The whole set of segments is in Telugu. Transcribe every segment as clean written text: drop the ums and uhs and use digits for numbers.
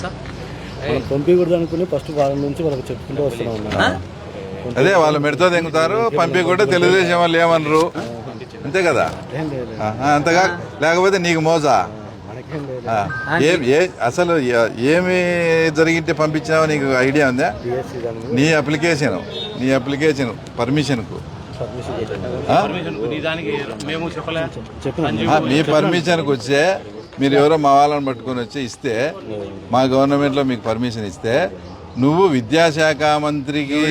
సార్ పంపించకూడదు అనుకుని ఫస్ట్ వారం నుంచి వాళ్ళకి చెప్పుకుంటూ వస్తున్నాం. అదే వాళ్ళు మెడతో దింగుతారు, పంపించకుండా తెలుగుదేశం వాళ్ళు ఏమనరు, అంతే కదా. అంతగా లేకపోతే నీకు మోజా అసలు ఏమి జరిగింటే పంపించావో నీకు ఐడియా ఉందా? నీ అప్లికేషన్ పర్మిషన్కు మీ పర్మిషన్కి వచ్చే మీరు ఎవరో మా వాళ్ళని పట్టుకొని వచ్చి ఇస్తే, మా గవర్నమెంట్లో మీకు పర్మిషన్ ఇస్తే, నువ్వు విద్యాశాఖ మంత్రికి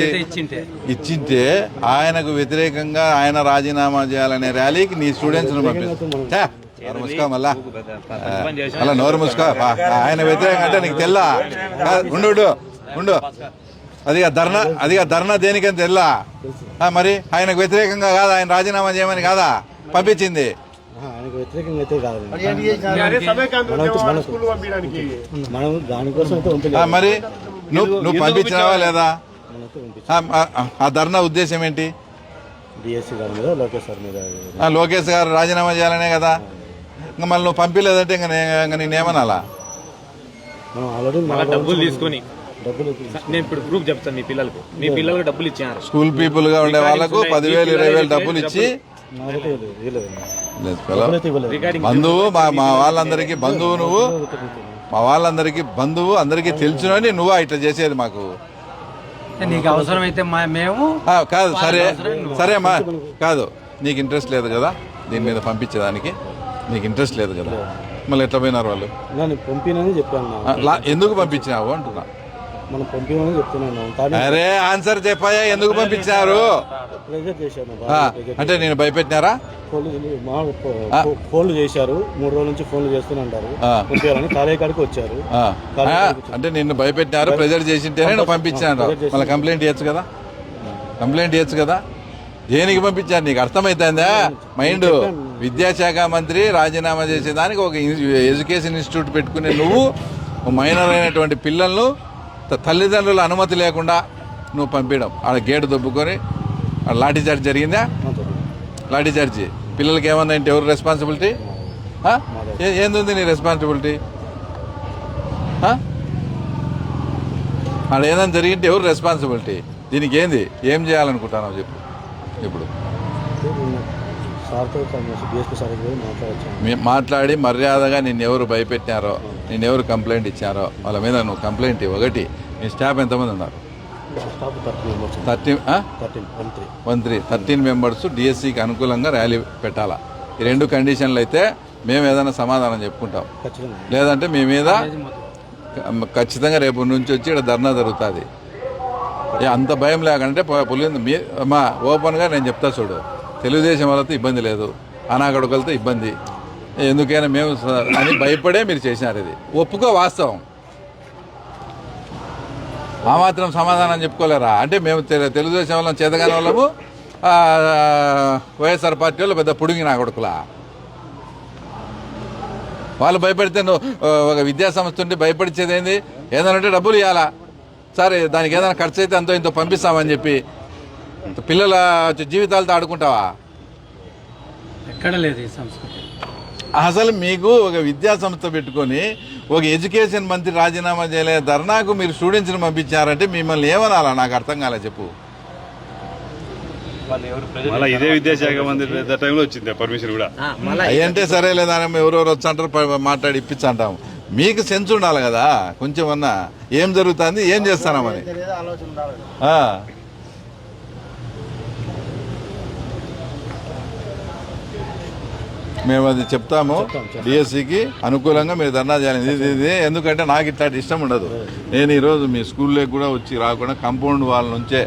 ఇచ్చింటే ఆయనకు వ్యతిరేకంగా ఆయన రాజీనామా చేయాలనే ర్యాలీకి నీ స్టూడెంట్స్ ముసుకో మళ్ళా నోరు ముసుకో. ఆయన వ్యతిరేకంగా అంటే నీకు తెల్లా? ఉండు అదిగా ధర్నా దేనికని తెల్లా? మరి ఆయనకు వ్యతిరేకంగా కాదా, ఆయన రాజీనామా చేయమని కాదా పంపించింది? మరి నువ్వు పంపించినావా లేదా? ఆ ధర్నా ఉద్దేశం ఏంటి? లోకేష్ గారు రాజీనామా చేయాలనే కదా. ఇంకా మళ్ళీ నువ్వు పంపించలేదంటే ఇంకా నేనేమనాలా? డబ్బులు తీసుకొని నేను ఇప్పుడు ప్రూఫ్ చెప్తాను. మీ పిల్లలకు డబ్బులు ఇచ్చారు. స్కూల్ పీపుల్ గా ఉండే వాళ్ళకు 10,000 20,000 డబ్బులు ఇచ్చి బంధువు మా వాళ్ళందరికీ బంధువు, నువ్వు మా వాళ్ళందరికీ బంధువు, అందరికీ తెలుసునని నువ్వు ఇట్లా చేసేది మాకు. నీకు అవసరమైతే మేము కాదు సరే అమ్మా, కాదు నీకు ఇంట్రెస్ట్ లేదు కదా దీని మీద పంపించేదానికి, నీకు ఇంట్రెస్ట్ లేదు కదా, మళ్ళీ ఎట్లా పోయినారు వాళ్ళు? పంపినని చెప్పాను. ఎందుకు పంపించినావు అంటున్నా. మనం పంపినని చెప్తున్నాను. అరే ఆన్సర్ చెప్పాయా? ఎందుకు పంపించారు అంటే నేను భయపెట్టినారా? ఫోన్లు చేశారు, 3 రోజుల నుంచి ఫోన్లు చేస్తూనే ఉంటారు. పంపించాలని కాలేజీ కాడికి వచ్చారు. అంటే నిన్ను భయపెట్టినారు, ప్రెజర్ చేసింటేనే నువ్వు పంపించాను. మళ్ళీ కంప్లైంట్ చేయొచ్చు కదా. దేనికి పంపించారు నీకు అర్థమైతుందా? మైండ్ విద్యాశాఖ మంత్రి రాజీనామా చేసేదానికి ఒక ఎడ్యుకేషన్ ఇన్స్టిట్యూట్ పెట్టుకునే నువ్వు మైనర్ అయినటువంటి పిల్లలను తల్లిదండ్రుల అనుమతి లేకుండా నువ్వు పంపించడం, ఆడ గేటు దొబ్బుకొని లాఠీ చార్జ్ జరిగిందా? లాఠీ చార్జీ పిల్లలకి ఏమన్నా అంటే ఎవరు రెస్పాన్సిబిలిటీ? ఏంది నీ రెస్పాన్సిబిలిటీ? ఆడ ఏదైనా జరిగింటే ఎవరు రెస్పాన్సిబిలిటీ? దీనికి ఏం చేయాలనుకుంటున్నావు చెప్పు. ఇప్పుడు మాట్లాడి మర్యాదగా నిన్నెవరు భయపెట్టినారో, నిన్నెవరు కంప్లైంట్ ఇచ్చారో వాళ్ళ మీద నువ్వు కంప్లైంట్ ఒకటి. మీ స్టాఫ్ ఎంతమంది ఉన్నారు? 13 మెంబర్స్ డిఎస్సికి అనుకూలంగా ర్యాలీ పెట్టాలా. ఈ 2 కండిషన్లు అయితే మేము ఏదైనా సమాధానం చెప్పుకుంటాం, లేదంటే మీ మీద ఖచ్చితంగా రేపు నుంచి వచ్చి ఇక్కడ ధర్నా జరుగుతుంది. అంత భయం లేకంటే మా ఓపెన్గా నేను చెప్తా చూడు, తెలుగుదేశం వాళ్ళతో ఇబ్బంది లేదు, అనాగడుకలతో ఇబ్బంది ఎందుకైనా మేము అని భయపడే మీరు చేసినారు. ఇది ఒప్పుకో, వాస్తవం. ఆ మాత్రం సమాధానం చెప్పుకోలేరా? అంటే మేము తెలుగుదేశం వాళ్ళం చేతగాని వాళ్ళము, వైఎస్ఆర్ పార్టీ వాళ్ళు పెద్ద పుడిగి నా కొడుకులా. వాళ్ళు భయపడితే నువ్వు ఒక విద్యాసంస్థ ఉంటే భయపడిచేది ఏంది? ఏదైనా డబ్బులు ఇవ్వాలా, సరే దానికి ఏదైనా ఖర్చు అయితే అంతో ఇంతో పంపిస్తామని చెప్పి పిల్లల జీవితాలతో ఆడుకుంటావా? ఎక్కడ లేదు ఈ సంస్కృతి. అసలు మీకు ఒక విద్యా సంస్థ పెట్టుకొని ఒక ఎడ్యుకేషన్ మంత్రి రాజీనామా చేయలే ధర్నాకు మీరు స్టూడెంట్స్ని పంపించారంటే మిమ్మల్ని ఏమనాలా? నాకు అర్థం కాలే చెప్పు. ఇదే విద్యాశాఖ మంత్రి టైంలో వచ్చింది పర్మిషన్ కూడా. అయ్యంటే సరే లేదా ఎవరెవరు వచ్చంటారు మాట్లాడి ఇప్పించంటాము. మీకు సెన్స్ ఉండాలి కదా కొంచెం అన్నా, ఏం జరుగుతుంది, ఏం చేస్తానామని. మేము అది చెప్తాము, డిఎస్సికి అనుకూలంగా మీరు ధర్నా చేయాలి. ఇది ఎందుకంటే నాకు ఇట్లాంటి ఇష్టం ఉండదు. నేను ఈరోజు మీ స్కూల్లోకి కూడా వచ్చి రాకుండా కాంపౌండ్ వాళ్ళ నుంచే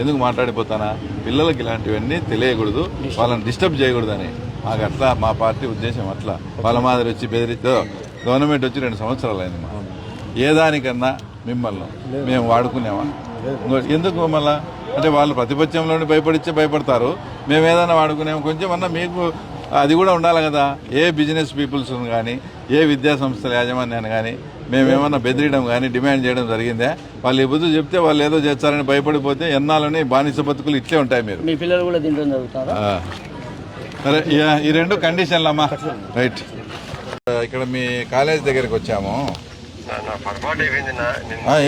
ఎందుకు మాట్లాడిపోతానా? పిల్లలకి ఇలాంటివన్నీ తెలియకూడదు, వాళ్ళని డిస్టర్బ్ చేయకూడదని మాకు అట్లా మా పార్టీ ఉద్దేశం. అట్లా వాళ్ళ మాదిరి వచ్చి బెదిరితో గవర్నమెంట్ వచ్చి 2 సంవత్సరాలు అయింది. మా ఏ దానికన్నా మిమ్మల్ని మేము వాడుకునేవా? ఎందుకు మళ్ళా అంటే వాళ్ళు ప్రతిపక్షంలోని భయపడతారు, మేము ఏదైనా వాడుకునేమో. కొంచెం అన్నా మీకు అది కూడా ఉండాలి కదా. ఏ బిజినెస్ పీపుల్స్ కానీ, ఏ విద్యా సంస్థల యాజమాన్యాన్ని కానీ మేమేమన్నా బెదిరియడం కానీ డిమాండ్ చేయడం జరిగిందే? వాళ్ళు ఈ బుద్ధి చెప్తే వాళ్ళు ఏదో చేస్తారని భయపడిపోతే ఎన్నాళ్ళని బానిస బతుకులు ఇట్లే ఉంటాయి. మీరు మీ పిల్లలు కూడా దీంట్లో చదువుతారా? సరే, ఈ 2 కండిషన్లు అమ్మా. రైట్, ఇక్కడ మీ కాలేజ్ దగ్గరికి వచ్చాము. పొరపాటు అయిపోయింది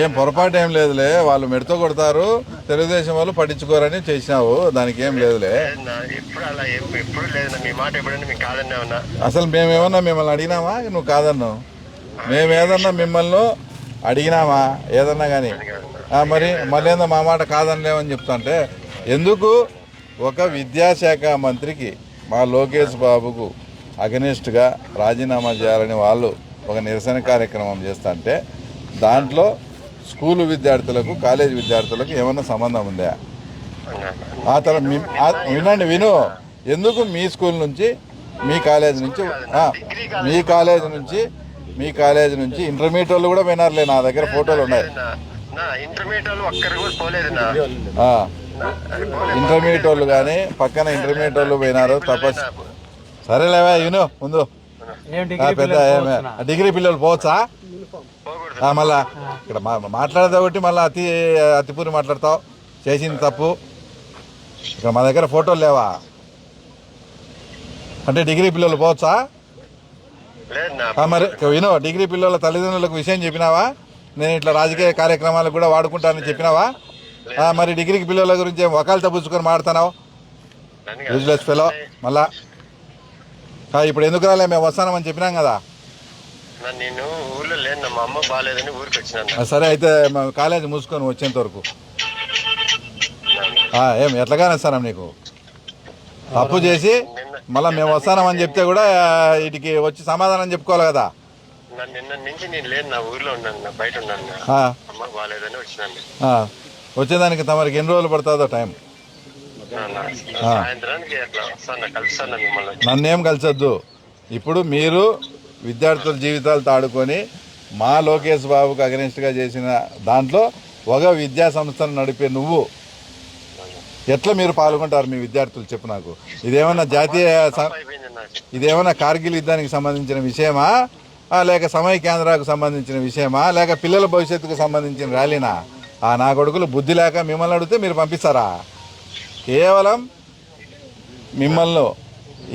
ఏం పొరపాటు ఏం లేదులే, వాళ్ళు మెడతో కొడతారు, తెలుగుదేశం వాళ్ళు పట్టించుకోరని చేసినావు, దానికి ఏం లేదులే. ఇప్పుడు అలా ఎప్పుడు లేదు మీ మాట ఎప్పుడైనా మీకు కాదన్నా ఉన్నా. అసలు మేమేమన్నా మిమ్మల్ని అడిగినామా నువ్వు కాదన్నావు? మేమేదన్నా మిమ్మల్ని అడిగినామా ఏదన్నా కానీ? మరి మళ్ళీ ఏందో మా మాట కాదనిలేమని చెప్తుంటే ఎందుకు? ఒక విద్యాశాఖ మంత్రికి మా లోకేష్ బాబుకు అగనిస్ట్గా రాజీనామా చేయాలని వాళ్ళు ఒక నిరసన కార్యక్రమం చేస్తుంటే దాంట్లో స్కూలు విద్యార్థులకు కాలేజీ విద్యార్థులకు ఏమన్నా సంబంధం ఉందా? ఆ తర్వాత విను, ఎందుకు మీ స్కూల్ నుంచి మీ కాలేజ్ నుంచి మీ కాలేజ్ నుంచి ఇంటర్మీడియట్ వాళ్ళు కూడా వినారులే, నా దగ్గర ఫోటోలు ఉన్నాయి. ఇంటర్మీడియట్ వాళ్ళు కానీ పక్కన ఇంటర్మీడియట్ వాళ్ళు పోయినారు తపస్సు. సరేలేవా విను ముందు, పెద్ద డిగ్రీ పిల్లలు పోవచ్చా? మళ్ళా ఇక్కడ మాట్లాడేది ఒకటి, మళ్ళీ అతిపూరి మాట్లాడతావు, చేసింది తప్పు. ఇక్కడ మా దగ్గర ఫోటోలు లేవా? అంటే డిగ్రీ పిల్లలు పోవచ్చా? మరి విను, డిగ్రీ పిల్లల తల్లిదండ్రులకు విషయం చెప్పినావా? నేను ఇట్లా రాజకీయ కార్యక్రమాలకు కూడా వాడుకుంటానని చెప్పినావా? మరి డిగ్రీకి పిల్లల గురించి వకాలు తప్పించుకొని మాడుతున్నావు, యూజ్లెస్ ఫెలో. మళ్ళా ఇప్పుడు ఎందుకు రాలే? మేము వస్తానమని చెప్పినాం కదా. నేను ఊళ్ళో లేను, మా అమ్మ బాగాలేదని ఊరికి వచ్చినాను. సరే అయితే కాలేజీ మూసుకొని వచ్చేంత వరకు ఏం ఎట్లాగానే వస్తాను నీకు? తప్పు చేసి మళ్ళీ మేము వస్తానమని చెప్తే కూడా వీటికి వచ్చి సమాధానం చెప్పుకోవాలి కదా. నిన్న నుంచి నేను లేను, నా ఊర్లో ఉన్నాను, బయట ఉన్నాను, అమ్మ బాగాలేదని వచ్చినాను. వచ్చేదానికి తమరికి ఎన్ని రోజులు పడుతుందో టైం? సాయంత్రానికి అట్లా వస్తాను, కలుస్తాను మిమ్మల్ని. నన్నేం కలిసొద్దు. ఇప్పుడు మీరు విద్యార్థుల జీవితాలతో ఆడుకొని మా లోకేష్ బాబుకు అగెనిస్ట్గా చేసిన దాంట్లో ఒక విద్యా సంస్థను నడిపే నువ్వు ఎట్లా మీరు పాల్గొంటారు మీ విద్యార్థులు? చెప్పు నాకు. ఇదేమన్నా కార్గిల్ యుద్ధానికి సంబంధించిన విషయమా, లేక సమయ కేంద్రాలకు సంబంధించిన విషయమా, లేక పిల్లల భవిష్యత్తుకు సంబంధించిన ర్యాలీనా? నా కొడుకులు బుద్ధి లేక మిమ్మల్ని అడిగితే మీరు పంపిస్తారా? కేవలం మిమ్మల్ని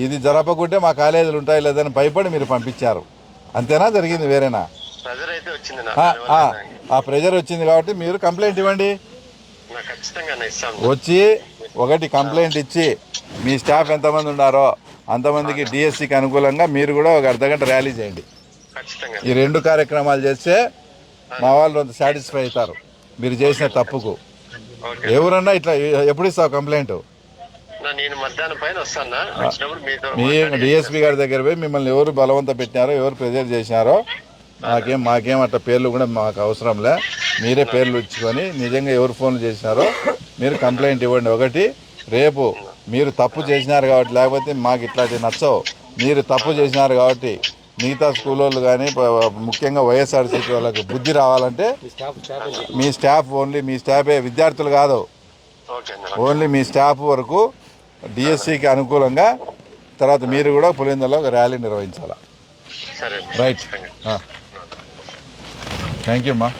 ఇది జరపకుంటే మా కాలేజీలు ఉంటాయి లేదని భయపడి మీరు పంపించారు, అంతేనా? జరిగింది వేరేనా? ఆ ప్రెజర్ వచ్చింది కాబట్టి మీరు కంప్లైంట్ ఇవ్వండి. వచ్చి ఒకటి కంప్లైంట్ ఇచ్చి మీ స్టాఫ్ ఎంతమంది ఉన్నారో అంతమందికి డిఎస్సికి అనుకూలంగా మీరు కూడా ఒక అర్ధగంట ర్యాలీ చేయండి. ఈ రెండు కార్యక్రమాలు చేస్తే మా వాళ్ళు సాటిస్ఫై అవుతారు మీరు చేసిన తప్పుకు. ఎవరన్నా ఇట్లా ఎప్పుడు ఇస్తావు కంప్లైంట్? మీ డిఎస్పీ గారి దగ్గర పోయి మిమ్మల్ని ఎవరు బలవంత పెట్టినారో, ఎవరు ప్రెజర్ చేసినారో మాకేం అట్లా పేర్లు కూడా మాకు అవసరంలే. మీరే పేర్లు ఇచ్చుకొని నిజంగా ఎవరు ఫోన్లు చేసినారో మీరు కంప్లైంట్ ఇవ్వండి. ఒకటి, రేపు మీరు తప్పు చేసినారు కాబట్టి, లేకపోతే మాకు ఇట్లాంటివి నచ్చవు, మీరు తప్పు చేసినారు కాబట్టి మిగతా స్కూల్ వాళ్ళు కానీ ముఖ్యంగా వైఎస్ఆర్సీపీ వాళ్ళకి బుద్ధి రావాలంటే మీ స్టాఫ్ ఓన్లీ మీ స్టాఫే, విద్యార్థులు కాదు, ఓన్లీ మీ స్టాఫ్ వరకు డిఎస్సికి అనుకూలంగా తర్వాత మీరు కూడా పులిందలో ఒక ర్యాలీ నిర్వహించాలా. రైట్, థ్యాంక్ యూ అమ్మా.